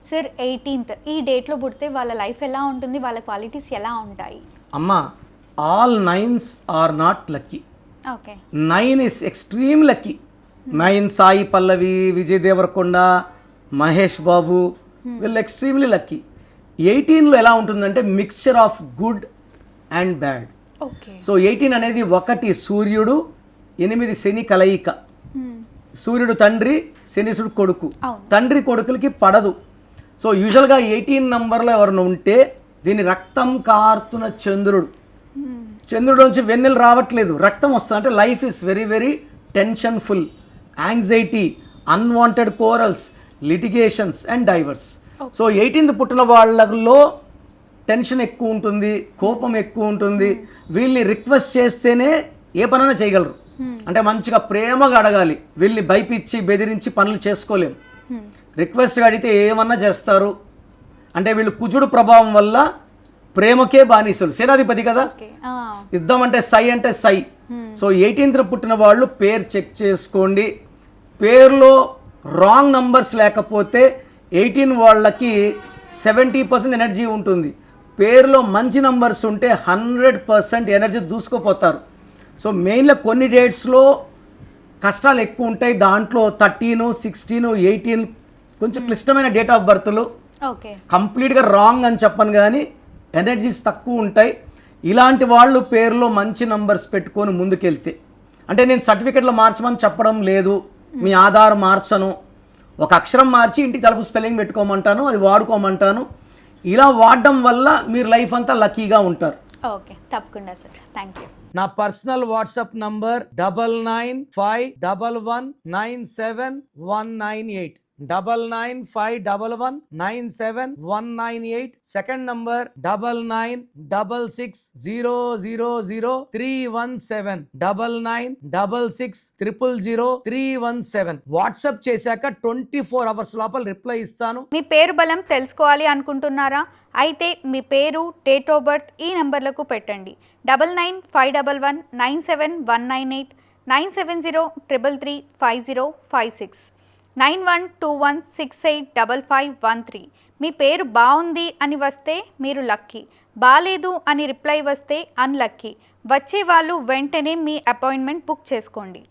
Sir 18th ఈ డేట్లో పుడితే వాళ్ళ లైఫ్ ఎలా ఉంటుంది, వాళ్ళ క్వాలిటీస్ ఎలా ఉంటాయి? అమ్మ, all 9s are not lucky. Okay. 9 is extreme lucky. 9 Sai Pallavi, Vijay Deverakonda, Mahesh Babu వీళ్ళు ఎక్స్ట్రీమ్లీ లక్కీ. 18లో ఎలా ఉంటుందంటే mixture of good and bad. Okay. So 18 అనేది 1 సూర్యుడు, 8 శని కలయిక. సూర్యుడు తండ్రి, శనీసుడు కొడుకు. తండ్రి కొడుకులకి పడదు. సో యూజువల్గా 18 నంబర్లో ఎవరైనా ఉంటే దీని రక్తం కారుతున్న చంద్రుడు. చంద్రుడు నుంచి వెన్నెలు రావట్లేదు, రక్తం వస్తుంది. అంటే life is very very tensionful, anxiety, unwanted quarrels, litigations and divorce. So 18th పుట్టిన వాళ్ళలో టెన్షన్ ఎక్కువ ఉంటుంది, కోపం ఎక్కువ ఉంటుంది. వీళ్ళని రిక్వెస్ట్ చేస్తేనే ఏ పనైనా చేయగలరు. అంటే మంచిగా ప్రేమగా అడగాలి. వీళ్ళని భయపిచ్చి బెదిరించి పనులు చేసుకోలేము. రిక్వెస్ట్గా అడిగితే ఏమన్నా చేస్తారు. అంటే వీళ్ళు కుజుడు ప్రభావం వల్ల ప్రేమకే బానిసలు. సేనాధిపతి కదా, యుద్ధం అంటే సై అంటే సై. సో 18th పుట్టిన వాళ్ళు పేరు చెక్ చేసుకోండి. పేరులో రాంగ్ నంబర్స్ లేకపోతే 18 వాళ్ళకి 70% ఎనర్జీ ఉంటుంది. పేరులో మంచి నంబర్స్ ఉంటే 100% ఎనర్జీ దూసుకుపోతారు. సో మెయిన్గా కొన్ని డేట్స్లో కష్టాలు ఎక్కువ ఉంటాయి. దాంట్లో 13, 16, 18 కొంచెం క్లిష్టమైన డేట్ ఆఫ్ బర్త్లు. ఓకే. కంప్లీట్గా రాంగ్ అని చెప్పను, కానీ ఎనర్జీస్ తక్కువ ఉంటాయి. ఇలాంటి వాళ్ళు పేరులో మంచి నంబర్స్ పెట్టుకొని ముందుకెళ్తే, అంటే నేను సర్టిఫికెట్లో మార్చమని చెప్పడం లేదు, మీ ఆధార్ మార్చను, ఒక అక్షరం మార్చి ఇంటికి తలుపు స్పెల్లింగ్ పెట్టుకోమంటాను, అది వాడుకోమంటాను. ఇలా వాడడం వల్ల మీరు లైఫ్ అంతా లక్కీగా ఉంటారు. ఓకే, తప్పకుండా సార్. Thank you. నా personal WhatsApp number 9951197198, 9951197198. Second number 9966000317, 9966000317. WhatsApp చేశాక 24 hours లోపల రిప్లై ఇస్తాను. మీ పేరు బలం తెలుసుకోవాలి అనుకుంటున్నారా? అయితే మీ పేరు, డేట్ ఆఫ్ బర్త్ ఈ నెంబర్లకు పెట్టండి. 9951197198, 9703335056, 9121685513. మీ పేరు బాగుంది అని వస్తే మీరు లక్కీ, బాలేదు అని రిప్లై వస్తే అన్లక్కీ. వచ్చే వాళ్ళు వెంటనే మీ అపాయింట్మెంట్ బుక్ చేసుకోండి.